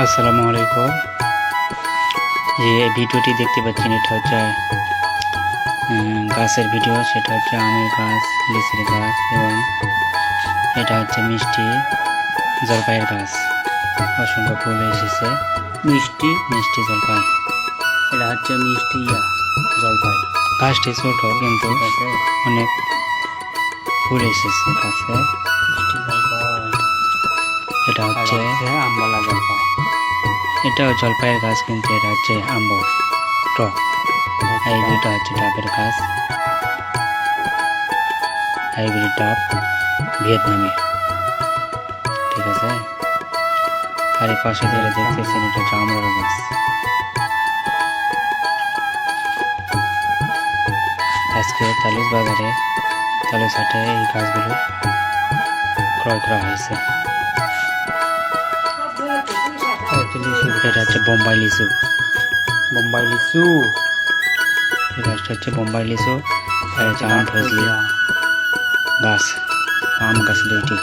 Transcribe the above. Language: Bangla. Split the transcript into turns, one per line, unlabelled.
আসসালামু আলাইকুম। যে ভিডিওটি দেখতে পাচ্ছেন এটা হচ্ছে গাছের ভিডিও। সেটা হচ্ছে আমের গাছ, লিচুর গাছ এবং এটা হচ্ছে মিষ্টি জলপাইয়ের গাছ। অসংখ্য ফুল এসেছে। মিষ্টি মিষ্টি জলপাই, এটা হচ্ছে মিষ্টি জলপাই। গাছটি ছোট কিন্তু অনেক ফুল এসেছে গাছে। মিষ্টি জলপাই, এটা হচ্ছে আমবালা জলপাই। এটাও জলপাইয়ের গাছ কিন্তু এটা হচ্ছে আম্বর টক। এই দুটা হচ্ছে ডাবের গাছ, হাইব্রিড ডাব ভিয়েতনামের। ঠিক আছে। আর এই পাশে যেটা দেখতেছেন এটা হচ্ছে আমরার গাছ। আজকে তালুস বাজারে, তালুস হাটে এই গাছগুলো ক্রয় করা হয়েছে। এটা হচ্ছে বোম্বাই লিচু। বোম্বাই লিচু, এই গাছটা হচ্ছে বোম্বাই লিচু। আর হচ্ছে আম ফজলি গাছ, আম গাছ দুইটি।